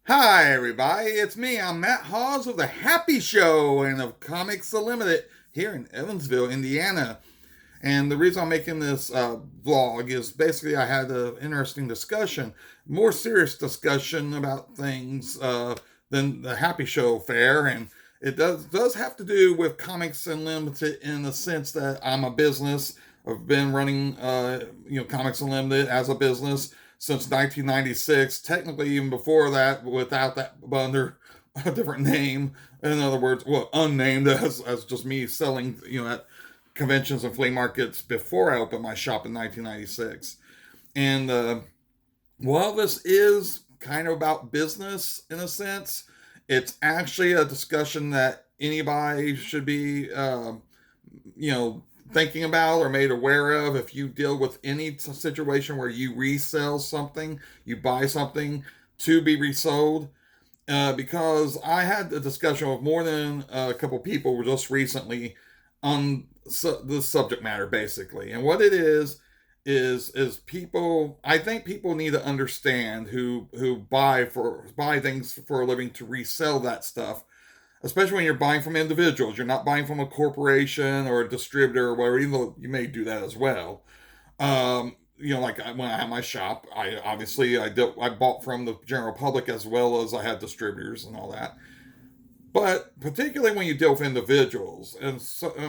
Hi, everybody. It's me. I'm Matt Hawes of The Happy Show and of Comics Unlimited here in Evansville, Indiana. And the reason I'm making this vlog is basically I had an interesting discussion, more serious discussion about things than the Happy Show fare. And it does have to do with Comics Unlimited in the sense that I'm a business. I've been running, Comics Unlimited as a business since 1996. Technically, even before that, without that, under a different name. In other words, well, unnamed as just me selling, at conventions and flea markets before I opened my shop in 1996. And while this is kind of about business in a sense, it's actually a discussion that anybody should be, you know, thinking about or made aware of if you deal with any situation where you resell something, you buy something to be resold. Because I had a discussion with more than a couple people just recently on the subject matter, basically, and what it is people. I think people need to understand who buy things for a living to resell that stuff, especially when you're buying from individuals. You're not buying from a corporation or a distributor or whatever, even though you may do that as well. Like when I had my shop, I bought from the general public as well as I had distributors and all that. But particularly when you deal with individuals, and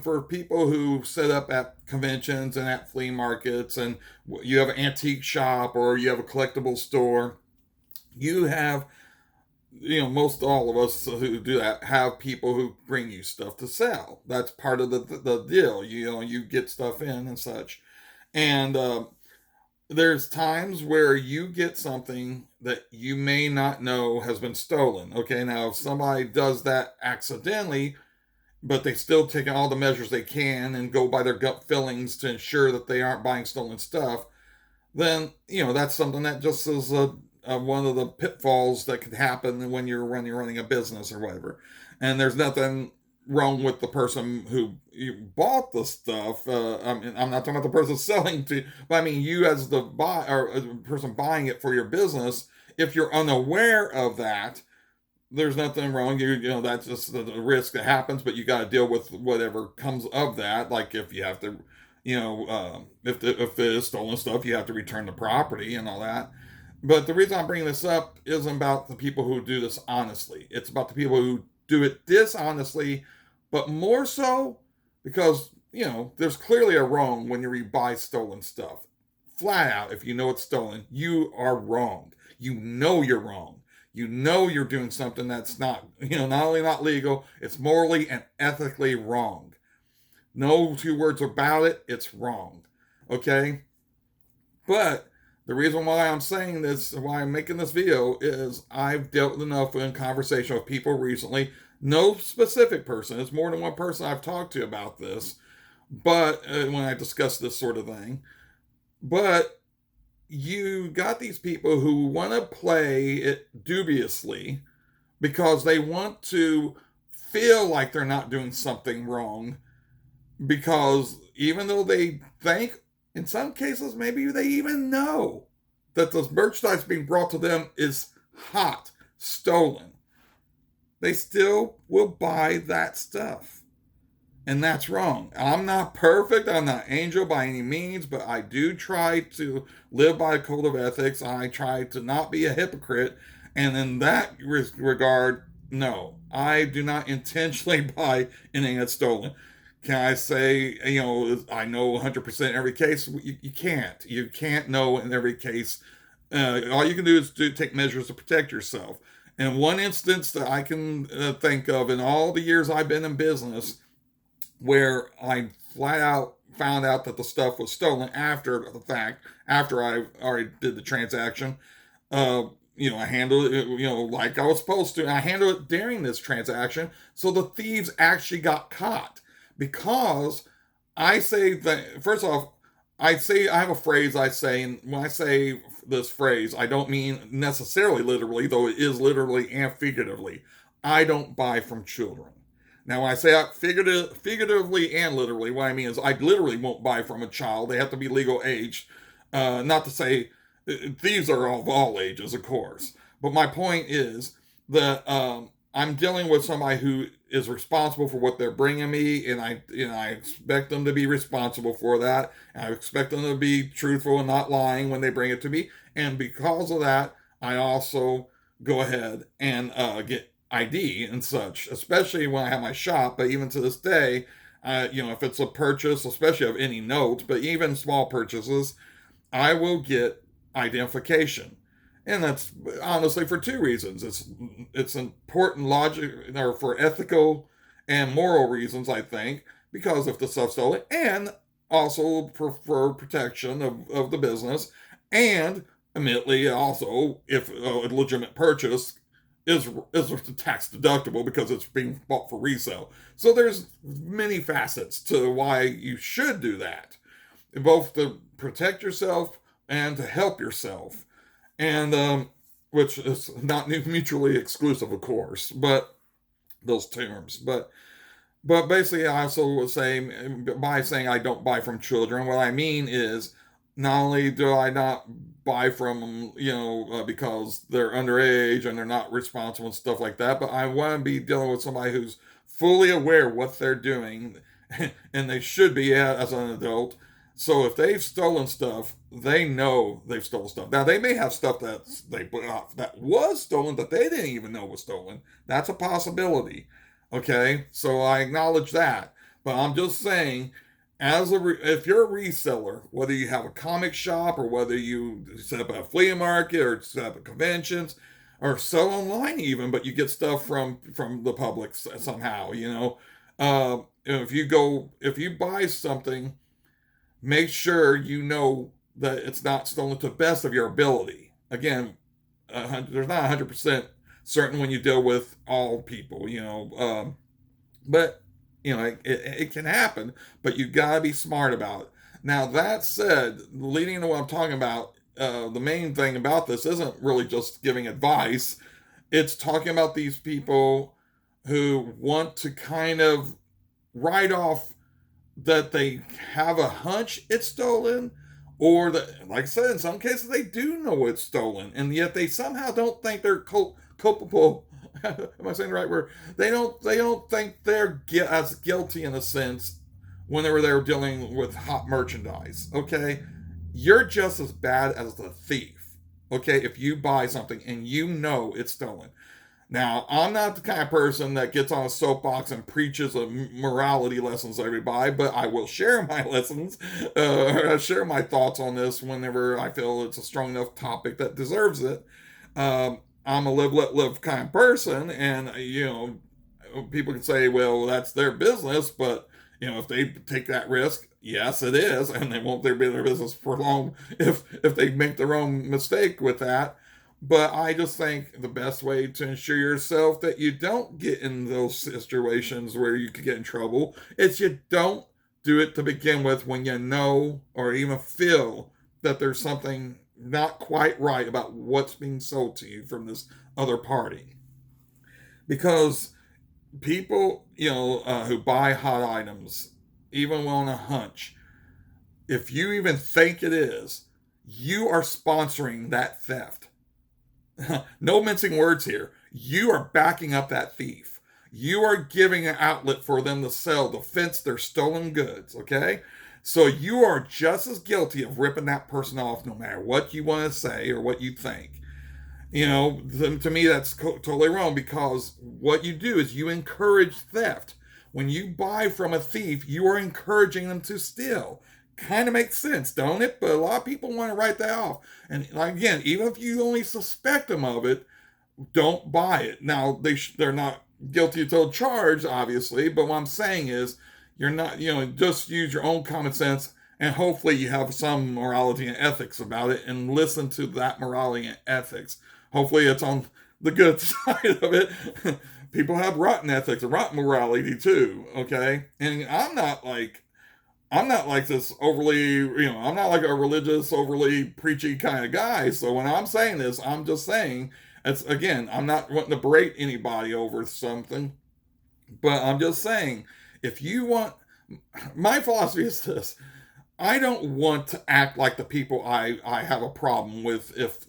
for people who set up at conventions and at flea markets, and you have an antique shop or you have a collectible store, you have, most all of us who do that have people who bring you stuff to sell. That's part of the deal. You get stuff in and such. And there's times where you get something that you may not know has been stolen. Okay, now if somebody does that accidentally, but they still take all the measures they can and go by their gut feelings to ensure that they aren't buying stolen stuff, then that's something that just is one of the pitfalls that could happen when you're running a business or whatever. And there's nothing wrong with the person who you bought the stuff. I'm not talking about the person selling to, but I mean you as the buy or the person buying it for your business. If you're unaware of that, there's nothing wrong. That's just the risk that happens, but you got to deal with whatever comes of that. Like if you have to, if it is stolen stuff, you have to return the property and all that. But the reason I'm bringing this up isn't about the people who do this honestly. It's about the people who do it dishonestly, but more so because, there's clearly a wrong when you buy stolen stuff. Flat out, if you know it's stolen, you are wrong. You know you're wrong. You know you're doing something that's not, not only not legal, it's morally and ethically wrong. No two words about it, it's wrong. Okay? But the reason why I'm saying this, why I'm making this video, is I've dealt enough in conversation with people recently. No specific person. It's more than one person I've talked to about this. But when I discuss this sort of thing, but you got these people who want to play it dubiously because they want to feel like they're not doing something wrong. Because even though they think, in some cases, maybe they even know that the merchandise being brought to them is hot, stolen, they still will buy that stuff. And that's wrong. I'm not perfect. I'm not angel by any means, but I do try to live by a code of ethics. I try to not be a hypocrite. And in that regard, no, I do not intentionally buy anything that's stolen. Can I say, I know 100% in every case? You can't. You can't know in every case. All you can do is take measures to protect yourself. And one instance that I can think of in all the years I've been in business where I flat out found out that the stuff was stolen after the fact, after I already did the transaction. I handled it, like I was supposed to. And I handled it during this transaction. So the thieves actually got caught because I say that, first off, I have a phrase I say, and when I say this phrase, I don't mean necessarily literally, though it is literally and figuratively. I don't buy from children. Now, when I say figuratively and literally, what I mean is I literally won't buy from a child. They have to be legal age. Not to say thieves are of all ages, of course. But my point is that I'm dealing with somebody who is responsible for what they're bringing me, and I expect them to be responsible for that. And I expect them to be truthful and not lying when they bring it to me. And because of that, I also go ahead and get ID and such, especially when I have my shop. But even to this day, if it's a purchase, especially of any note, but even small purchases, I will get identification. And that's honestly for two reasons. It's important logic or for ethical and moral reasons, I think, because if the stuff's stolen, and also for protection of the business, and admittedly also if a legitimate purchase is tax deductible because it's being bought for resale. So there's many facets to why you should do that, both to protect yourself and to help yourself, and which is not mutually exclusive, of course, but those terms. But basically, I also was saying, by saying I don't buy from children, what I mean is not only do I not buy from them, because they're underage and they're not responsible and stuff like that, but I want to be dealing with somebody who's fully aware what they're doing, and they should be as an adult. So if they've stolen stuff, they know they've stolen stuff. Now they may have stuff that was stolen that they didn't even know was stolen. That's a possibility. Okay, so I acknowledge that, but I'm just saying, if you're a reseller, whether you have a comic shop or whether you set up a flea market or set up conventions or sell online even, but you get stuff from the public somehow, if you buy something, make sure you know that it's not stolen to the best of your ability. Again, there's not 100% certain when you deal with all people, but it can happen, but you gotta be smart about it. Now that said, leading into what I'm talking about, the main thing about this isn't really just giving advice. It's talking about these people who want to kind of write off that they have a hunch it's stolen, or that, like I said, in some cases they do know it's stolen, and yet they somehow don't think they're culpable. Am I saying the right word? They don't think they're as guilty in a sense whenever they're dealing with hot merchandise. Okay, you're just as bad as the thief. Okay, if you buy something and you know it's stolen. Now, I'm not the kind of person that gets on a soapbox and preaches a morality lessons to everybody, but I will share my lessons, share my thoughts on this whenever I feel it's a strong enough topic that deserves it. I'm a live, let live kind of person, and, people can say, well, that's their business, but, if they take that risk, yes, it is, and they won't be their business for long if they make their own mistake with that. But I just think the best way to ensure yourself that you don't get in those situations where you could get in trouble is you don't do it to begin with when you know or even feel that there's something not quite right about what's being sold to you from this other party. Because people, who buy hot items, even on a hunch, if you even think it is, you are sponsoring that theft. No mincing words here. You are backing up that thief. You are giving an outlet for them to sell to fence their stolen goods, okay? So you are just as guilty of ripping that person off no matter what you want to say or what you think. To me, that's totally wrong, because what you do is you encourage theft. When you buy from a thief, you are encouraging them to steal. Kind of makes sense, don't it? But a lot of people want to write that off. And again, even if you only suspect them of it, don't buy it. Now, they're not guilty until charged, obviously, but what I'm saying is you're not, just use your own common sense, and hopefully you have some morality and ethics about it, and listen to that morality and ethics. Hopefully it's on the good side of it. People have rotten ethics and rotten morality too, okay? And I'm not like this overly, I'm not like a religious, overly preachy kind of guy. So when I'm saying this, I'm just saying, I'm not wanting to berate anybody over something, but I'm just saying, if you want, my philosophy is this: I don't want to act like the people I have a problem with if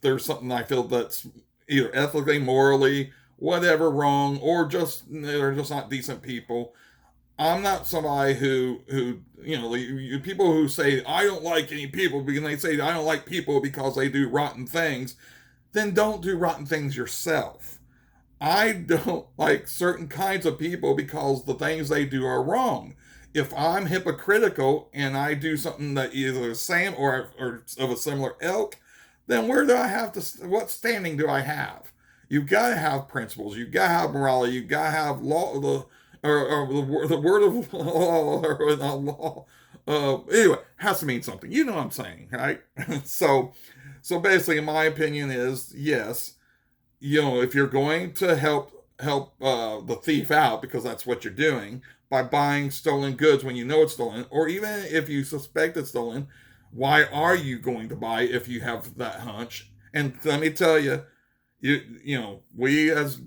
there's something I feel that's either ethically, morally, whatever wrong, or just they're just not decent people. I'm not somebody who people who say I don't like any people because they say I don't like people because they do rotten things. Then don't do rotten things yourself. I don't like certain kinds of people because the things they do are wrong. If I'm hypocritical and I do something that either the same or of a similar ilk, then where do I have to? What standing do I have? You've got to have principles. You've got to have morality. You've got to have law. Or the word of law or the law. Anyway, has to mean something. You know what I'm saying, right? so, so basically, my opinion is yes, if you're going to help the thief out because that's what you're doing by buying stolen goods when you know it's stolen, or even if you suspect it's stolen, why are you going to buy if you have that hunch? And let me tell you, we as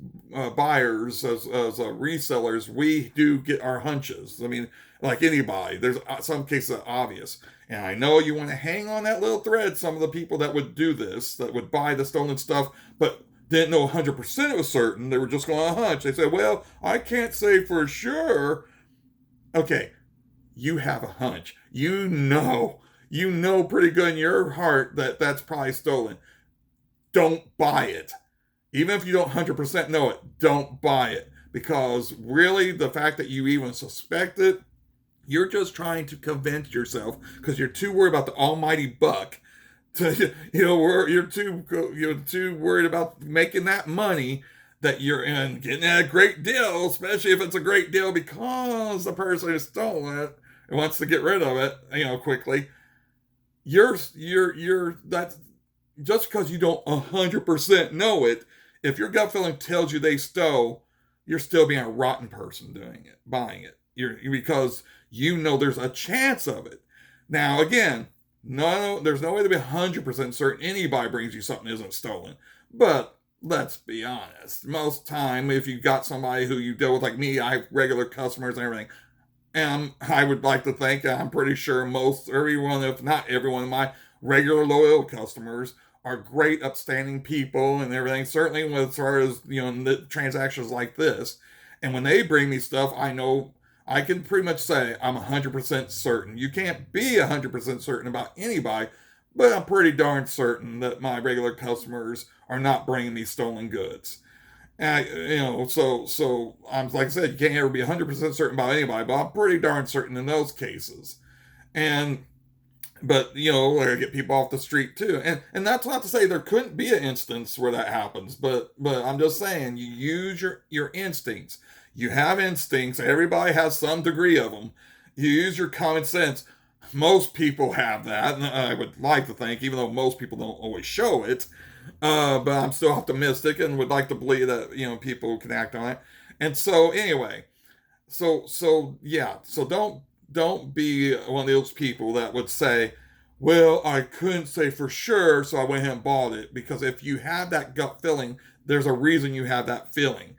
buyers, as resellers, we do get our hunches. I mean, like anybody, there's some cases that are obvious. And I know you want to hang on that little thread. Some of the people that would do this, that would buy the stolen stuff, but didn't know 100% it was certain. They were just going on a hunch. They said, well, I can't say for sure. Okay, you have a hunch. You know pretty good in your heart that that's probably stolen. Don't buy it. Even if you don't 100% know it, don't buy it. Because really, the fact that you even suspect it, you're just trying to convince yourself because you're too worried about the almighty buck. You're too worried about making that money that you're in getting a great deal, especially if it's a great deal because the person who stole it wants to get rid of it, quickly. That's just because you don't 100% know it. If your gut feeling tells you they stole, you're still being a rotten person doing it, buying it. Because there's a chance of it. Now, again, no, there's no way to be 100% certain anybody brings you something isn't stolen. But let's be honest. Most time, if you got somebody who you deal with, like me, I have regular customers and everything. And I would like to think, I'm pretty sure everyone, if not everyone of my regular loyal customers are great, upstanding people and everything. Certainly, as far as transactions like this, and when they bring me stuff, I know I can pretty much say I'm 100% certain. You can't be 100% certain about anybody, but I'm pretty darn certain that my regular customers are not bringing me stolen goods. And so I'm like I said, you can't ever be 100% certain about anybody, but I'm pretty darn certain in those cases. And but like I get people off the street too, and that's not to say there couldn't be an instance where that happens, but I'm just saying you use your instincts. You have instincts. Everybody has some degree of them. You use your common sense. Most people have that, and I would like to think, even though most people don't always show it, but I'm still optimistic and would like to believe that people can act on it. And so anyway, so yeah, so don't be one of those people that would say, well, I couldn't say for sure, so I went ahead and bought it. Because if you have that gut feeling, there's a reason you have that feeling.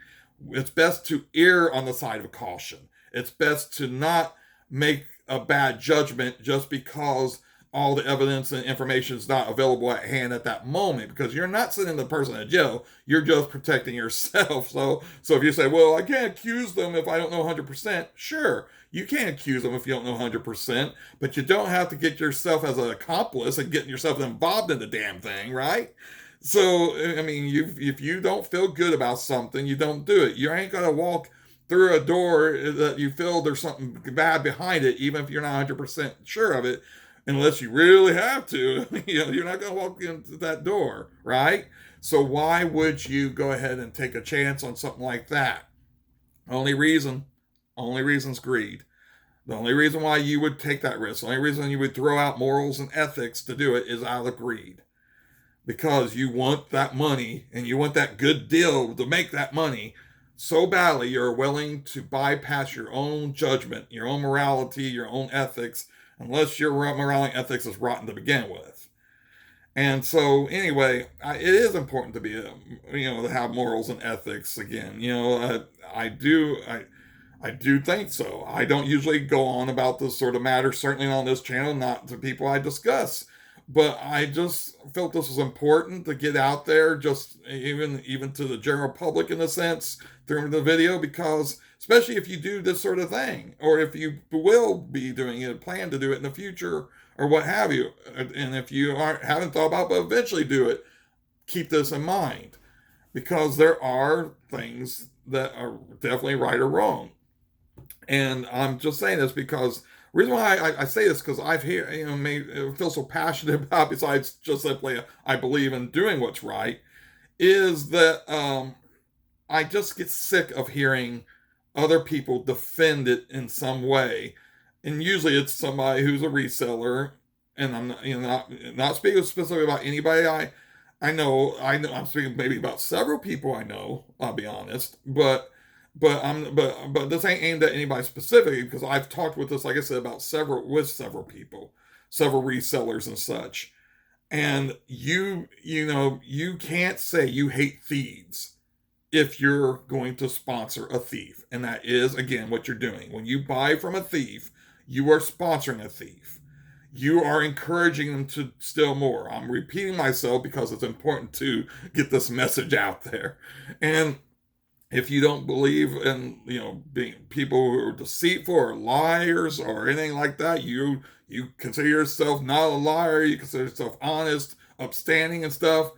It's best to err on the side of caution. It's best to not make a bad judgment just because all the evidence and information is not available at hand at that moment, because you're not sending the person to jail. You're just protecting yourself. So if you say, well, I can't accuse them if I don't know 100%, sure, you can't accuse them if you don't know 100%, but you don't have to get yourself as an accomplice and getting yourself involved in the damn thing, right? So, I mean, if you don't feel good about something, you don't do it. You ain't going to walk through a door that you feel there's something bad behind it, even if you're not 100% sure of it, unless you really have to. You're not going to walk into that door, right? So why would you go ahead and take a chance on something like that? Only reason's greed. The only reason why you would take that risk, the only reason you would throw out morals and ethics to do it is out of greed. Because you want that money and you want that good deal to make that money so badly, you're willing to bypass your own judgment, your own morality, your own ethics, unless your morality and ethics is rotten to begin with. And so, anyway, it is important to be, to have morals and ethics again. I do think so. I don't usually go on about this sort of matter, certainly on this channel, not to people I discuss. But I just felt this was important to get out there, just even to the general public in a sense, through the video, because especially if you do this sort of thing, or if you will be doing it, plan to do it in the future, or what have you, and if you haven't thought about, but eventually do it, keep this in mind, because there are things that are definitely right or wrong. And I'm just saying this because the reason why I say this, because I've here, feel so passionate about, besides just simply I believe in doing what's right, is that I just get sick of hearing other people defend it in some way, and usually it's somebody who's a reseller. And I'm not, not speaking specifically about anybody I know I'm speaking maybe about several people I know. I'll be honest, but this ain't aimed at anybody specifically, because I've talked with this, like I said, about several people, several resellers and such. And you can't say you hate thieves if you're going to sponsor a thief. And that is, again, what you're doing. When you buy from a thief, you are sponsoring a thief. You are encouraging them to steal more. I'm repeating myself because it's important to get this message out there. And if you don't believe in, being people who are deceitful or liars or anything like that, you consider yourself not a liar, you consider yourself honest, upstanding and stuff.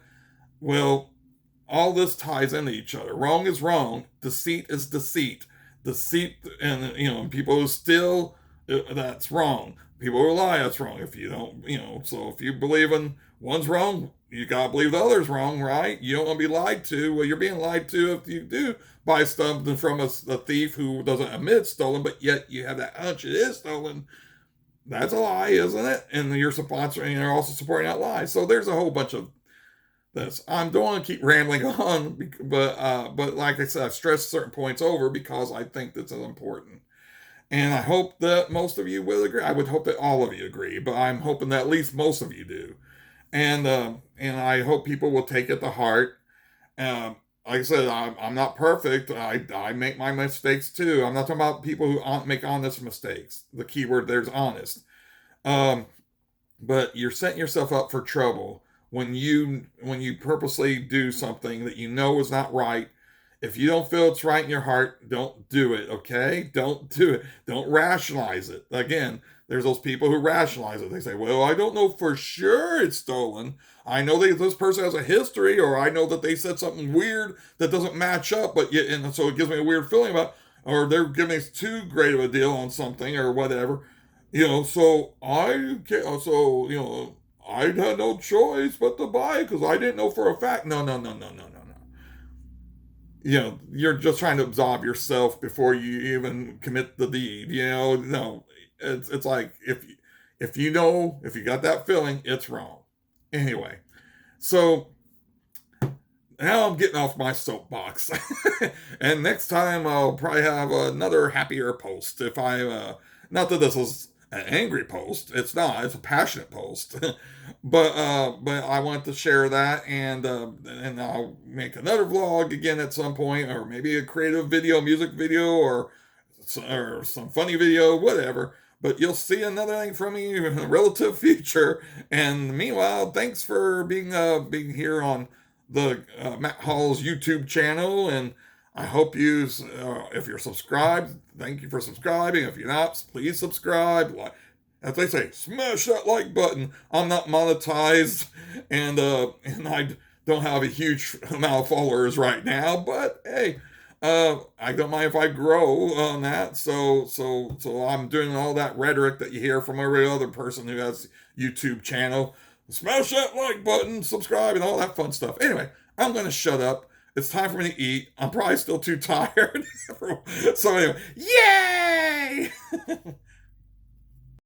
Well, all this ties into each other. Wrong is wrong. Deceit is deceit. Deceit, and people who steal, that's wrong. People who lie, that's wrong. If you don't, so if you believe in one's wrong, you gotta believe the other's wrong, right? You don't want to be lied to. Well, you're being lied to if you do buy something from a thief who doesn't admit it's stolen, but yet you have that hunch it is stolen. That's a lie, isn't it? And you're sponsoring, you're also supporting that lie. So there's a whole bunch of this. I don't want to keep rambling on, but like I said, I've stressed certain points over because I think this is important. And I hope that most of you will agree. I would hope that all of you agree, but I'm hoping that at least most of you do. And I hope people will take it to heart. Like I said, I'm not perfect. I make my mistakes too. I'm not talking about people who make honest mistakes. The key word there's honest. But you're setting yourself up for trouble when you purposely do something that you know is not right. If you don't feel it's right in your heart, don't do it, okay? Don't do it. Don't rationalize it. Again, there's those people who rationalize it. They say, well, I don't know for sure it's stolen. I know this person has a history, or I know that they said something weird that doesn't match up, and so it gives me a weird feeling about, or they're giving us too great of a deal on something or whatever. So I had no choice but to buy it because I didn't know for a fact. No. You're just trying to absolve yourself before you even commit the deed. No, it's like if you got that feeling, it's wrong. Anyway, so now I'm getting off my soapbox, and next time I'll probably have another happier post. If not that this is an angry post, it's not. It's a passionate post, but I want to share that, and I'll make another vlog again at some point, or maybe a creative video, music video, or some funny video, whatever. But you'll see another thing from me in the relative future. And meanwhile, thanks for being here on the Matt Hall's YouTube channel. And I hope if you're subscribed, thank you for subscribing. If you're not, please subscribe. As they say, smash that like button. I'm not monetized, and I don't have a huge amount of followers right now. But hey, I don't mind if I grow on that. So I'm doing all that rhetoric that you hear from every other person who has YouTube channel. Smash that like button, subscribe, and all that fun stuff. Anyway, I'm going to shut up. It's time for me to eat. I'm probably still too tired. So anyway, yay!